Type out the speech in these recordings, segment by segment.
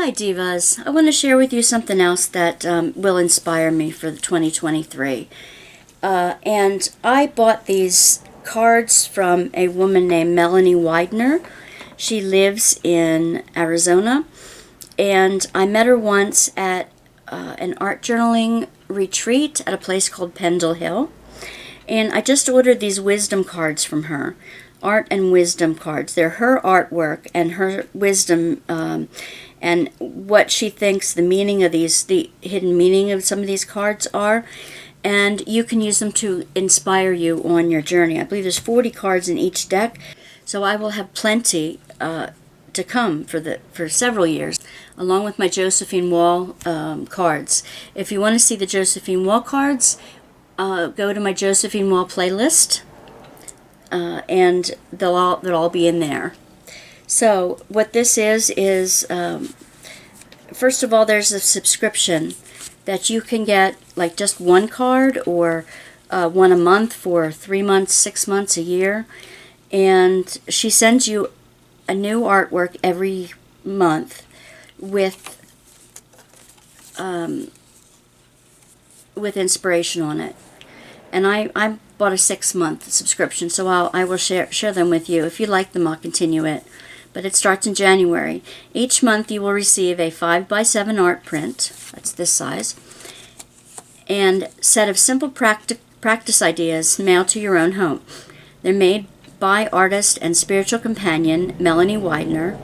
Hi Divas, I want to share with you something else that will inspire me for 2023. And I bought these cards from a woman named Melanie Widener. She lives in Arizona, and I met her once at an art journaling retreat at a place called Pendle Hill. And I just ordered these wisdom cards from her. Art and wisdom cards. They're her artwork and her wisdom and what she thinks the meaning of these, the hidden meaning of some of these cards are. And you can use them to inspire you on your journey. I believe there's 40 cards in each deck, so I will have plenty to come for several years, along with my Josephine Wall cards. If you want to see the Josephine Wall cards, go to my Josephine Wall playlist. And they'll all be in there. So what this is first of all, there's a subscription that you can get, like just one card or one a month for 3 months, 6 months, a year. And she sends you a new artwork every month with inspiration on it. And I bought a 6-month subscription, so I will share them with you. If you like them, I'll continue it. But it starts in January. Each month you will receive a 5x7 art print, that's this size, and set of simple practice ideas mailed to your own home. They're made by artist and spiritual companion Melanie Widener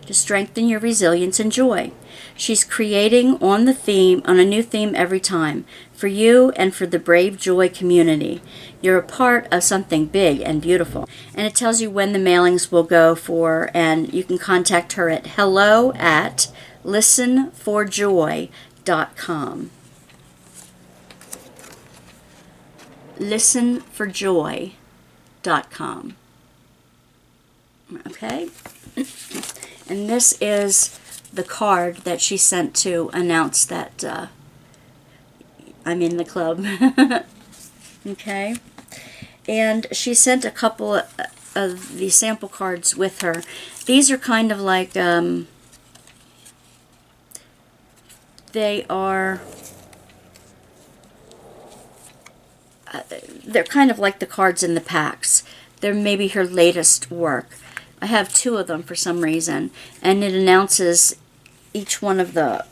to strengthen your resilience and joy. She's creating on a new theme every time, for you and for the Brave Joy community. You're a part of something big and beautiful. And it tells you when the mailings will go for, and you can contact her at hello@listenforjoy.com. Listenforjoy.com. Okay? And this is the card that she sent to announce that I'm in the club. Okay? And she sent a couple of the sample cards with her. These are kind of like, they're kind of like the cards in the packs. They're maybe her latest work. I have 2 of them for some reason, and it announces each one of the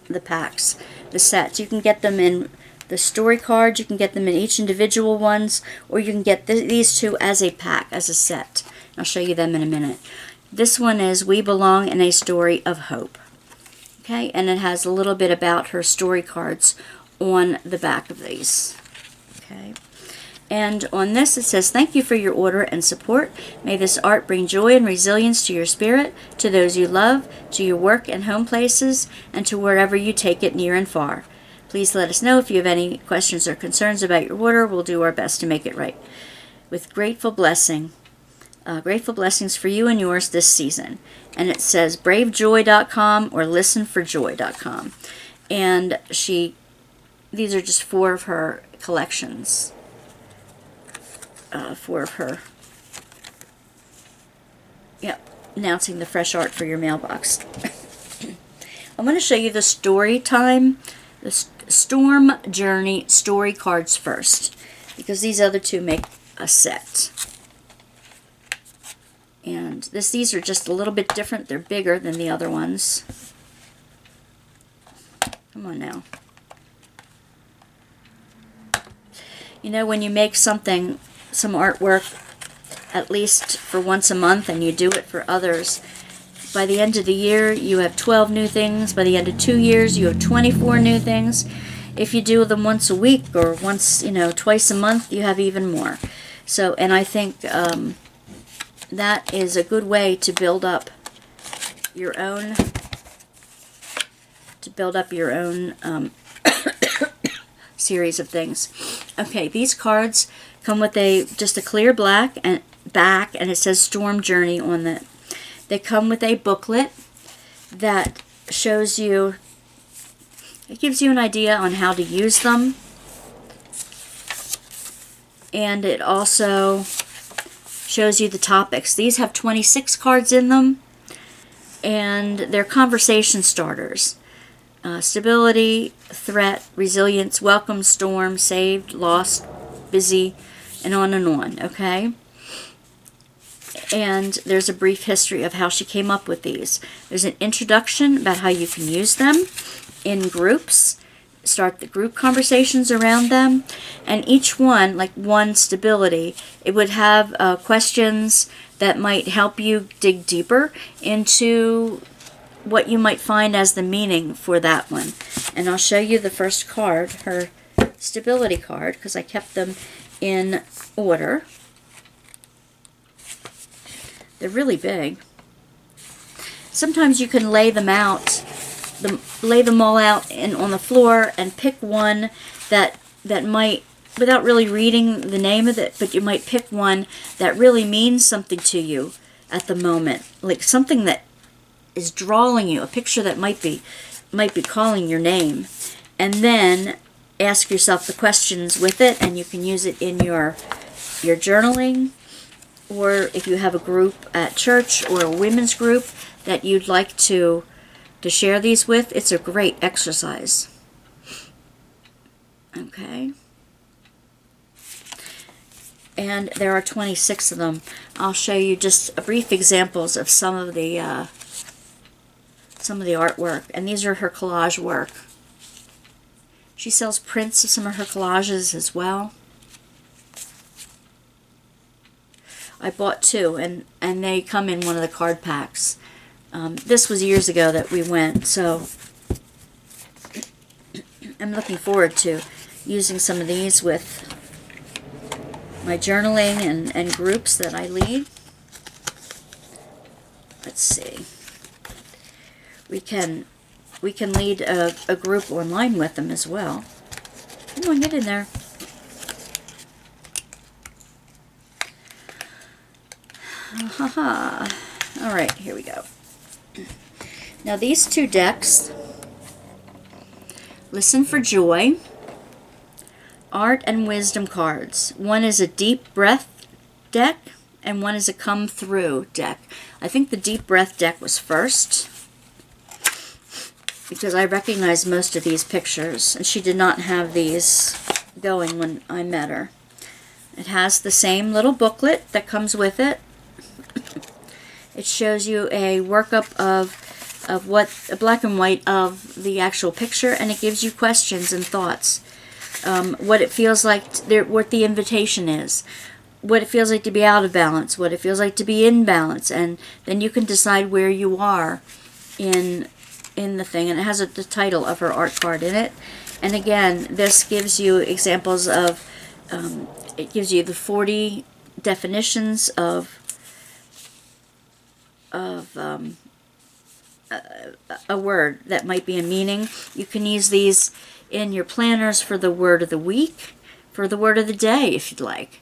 the packs, the sets. You can get them in the story cards, you can get them in each individual ones, or you can get these 2 as a pack, as a set. I'll show you them in a minute. This one is We Belong in a Story of Hope. Okay, and it has a little bit about her story cards on the back of these. Okay. And on this it says, thank you for your order and support. May this art bring joy and resilience to your spirit, to those you love, to your work and home places, and to wherever you take it near and far. Please let us know if you have any questions or concerns about your order. We'll do our best to make it right. With grateful blessings for you and yours this season. And it says bravejoy.com or listenforjoy.com. And these are just 4 of her collections. 4 of her, announcing the fresh art for your mailbox. I'm going to show you the story time, the Storm Journey story cards first, because these other 2 make a set. And these are just a little bit different. They're bigger than the other ones. Come on now. You know, when you make some artwork at least for once a month, and you do it for others, by the end of the year you have 12 new things. By the end of 2 years you have 24 new things. If you do them once a week or once, twice a month, you have even more. So, and I think that is a good way to build up your own series of things. Okay, these cards come with just a clear black and back, and it says Storm Journey on it. They come with a booklet that shows you, it gives you an idea on how to use them, and it also shows you the topics. These have 26 cards in them, and they're conversation starters. Stability, threat, resilience, welcome, storm, saved, lost, busy, and on, okay? And there's a brief history of how she came up with these. There's an introduction about how you can use them in groups, start the group conversations around them, and each one, like one stability, it would have questions that might help you dig deeper into what you might find as the meaning for that one. And I'll show you the first card, her stability card, because I kept them in order. They're really big. Sometimes you can lay them out, lay them all out on the floor and pick one that might, without really reading the name of it, but you might pick one that really means something to you at the moment, like something that is drawing you, a picture that might be calling your name, and then ask yourself the questions with it, and you can use it in your journaling, or if you have a group at church or a women's group that you'd like to share these with, it's a great exercise. Okay. And there are 26 of them. I'll show you just brief examples of some of the artwork, and these are her collage work. She sells prints of some of her collages as well. I bought two, and they come in one of the card packs. This was years ago that we went, so I'm looking forward to using some of these with my journaling and groups that I lead. Let's see. We can lead a group online with them as well. Come on, get in there. All right, here we go. Now these two decks, Listen for Joy, Art and Wisdom cards. One is a Deep Breath deck, and one is a Come Through deck. I think the Deep Breath deck was first, because I recognized most of these pictures, and she did not have these going when I met her. It has the same little booklet that comes with it. It shows you a workup of what, a black and white of the actual picture, and it gives you questions and thoughts. What it feels like, what the invitation is, what it feels like to be out of balance, what it feels like to be in balance, and then you can decide where you are in the thing. And it has the title of her art card in it. And again, this gives you examples of, it gives you the 40 definitions of a word that might be a meaning. You can use these in your planners for the word of the week, for the word of the day if you'd like.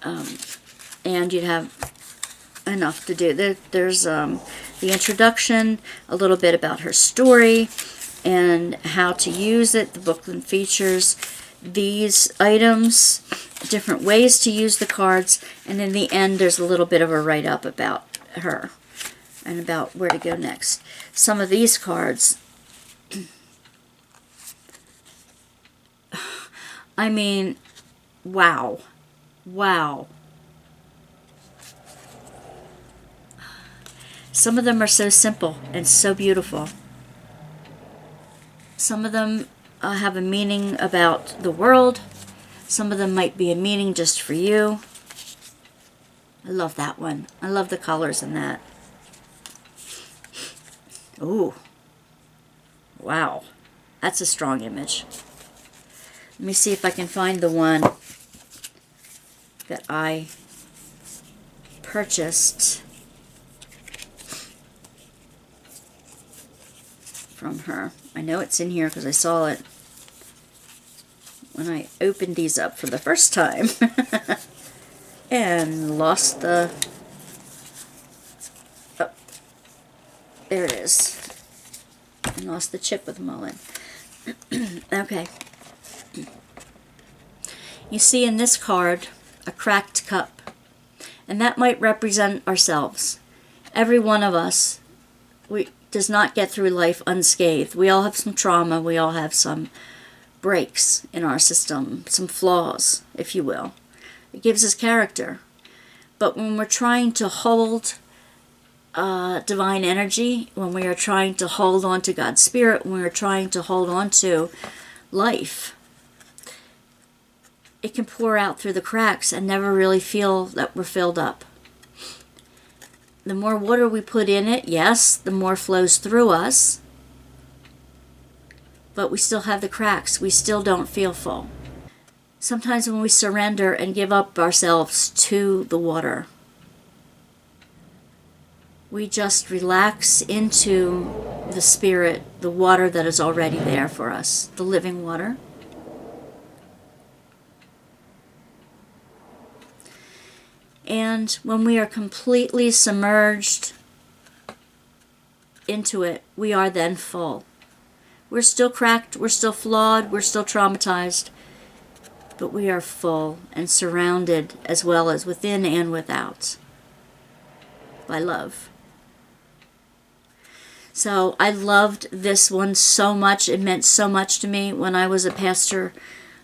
And you'd have enough to do. There's the introduction, a little bit about her story, and how to use it. The booklet features these items, different ways to use the cards, and in the end there's a little bit of a write-up about her and about where to go next. Some of these cards, I mean, wow. Wow. Some of them are so simple and so beautiful. Some of them have a meaning about the world. Some of them might be a meaning just for you. I love that one. I love the colors in that. Ooh. Wow. That's a strong image. Let me see if I can find the one that I purchased from her. I know it's in here because I saw it when I opened these up for the first time. And lost the... Oh, there it is. And lost the chip with Mullen. Okay. You see in this card a cracked cup, and that might represent ourselves. Every one of us does not get through life unscathed. We all have some trauma. We all have some breaks in our system, some flaws, if you will. It gives us character. But when we're trying to hold divine energy, when we are trying to hold on to God's Spirit, when we're trying to hold on to life, it can pour out through the cracks and never really feel that we're filled up. The more water we put in it, yes, the more flows through us, but we still have the cracks. We still don't feel full. Sometimes when we surrender and give up ourselves to the water, we just relax into the Spirit, the water that is already there for us, the living water. And when we are completely submerged into it, we are then full. We're still cracked, we're still flawed, we're still traumatized, but we are full and surrounded, as well as within and without, by love. So I loved this one so much. It meant so much to me. When I was a pastor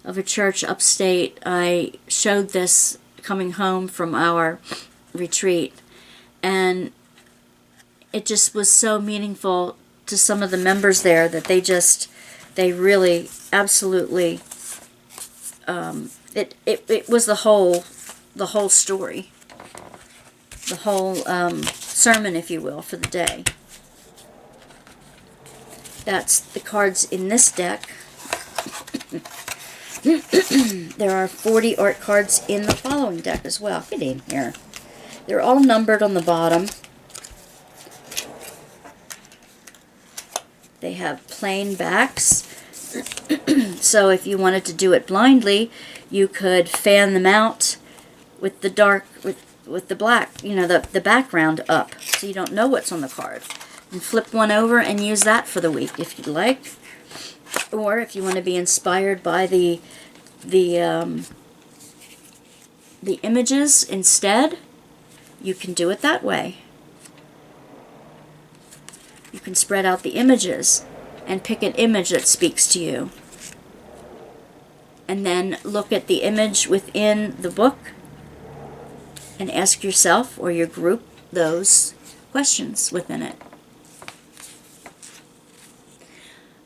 of a church upstate, I showed this coming home from our retreat, and it just was so meaningful to some of the members there that they really absolutely it was the whole story, the whole sermon, if you will, for the day. That's the cards in this deck. There are 40 art cards in the following deck as well. Get in here. They're all numbered on the bottom. They have plain backs. So if you wanted to do it blindly, you could fan them out with the dark, with the black, the background up, so you don't know what's on the card. And flip one over and use that for the week if you'd like. Or if you want to be inspired by the images instead, you can do it that way. You can spread out the images and pick an image that speaks to you. And then look at the image within the book and ask yourself or your group those questions within it.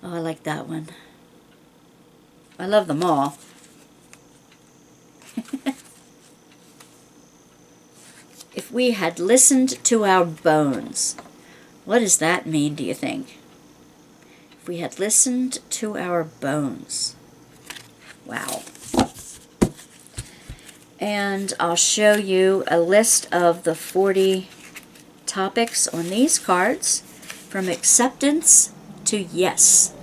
Oh, I like that one. I love them all. If we had listened to our bones, what does that mean, do you think? If we had listened to our bones. Wow. And I'll show you a list of the 40 topics on these cards, from acceptance to yes.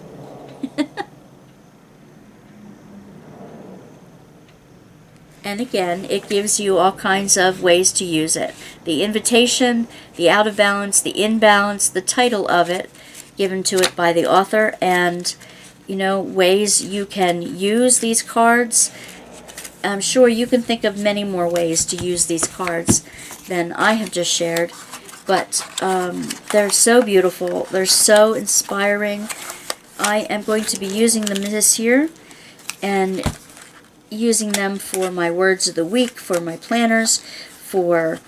And again, it gives you all kinds of ways to use it. The invitation, the out of balance, the in balance, the title of it, given to it by the author, and, ways you can use these cards. I'm sure you can think of many more ways to use these cards than I have just shared. But they're so beautiful. They're so inspiring. I am going to be using them this year and using them for my words of the week, for my planners, for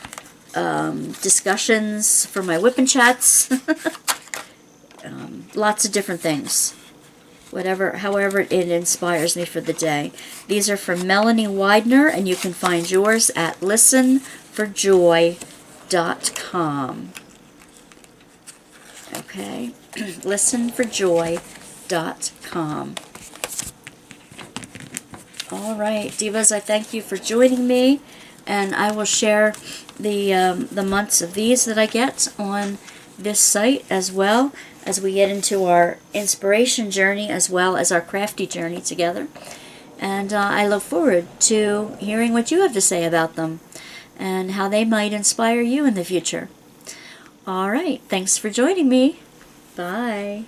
discussions, for my whip and chats. Lots of different things. However it inspires me for the day. These are from Melanie Widener, and you can find yours at listenforjoy.com. Okay, listenforjoy.com. All right, Divas, I thank you for joining me, and I will share the months of these that I get on this site, as well as we get into our inspiration journey as well as our crafty journey together. And I look forward to hearing what you have to say about them and how they might inspire you in the future. All right, thanks for joining me. Bye.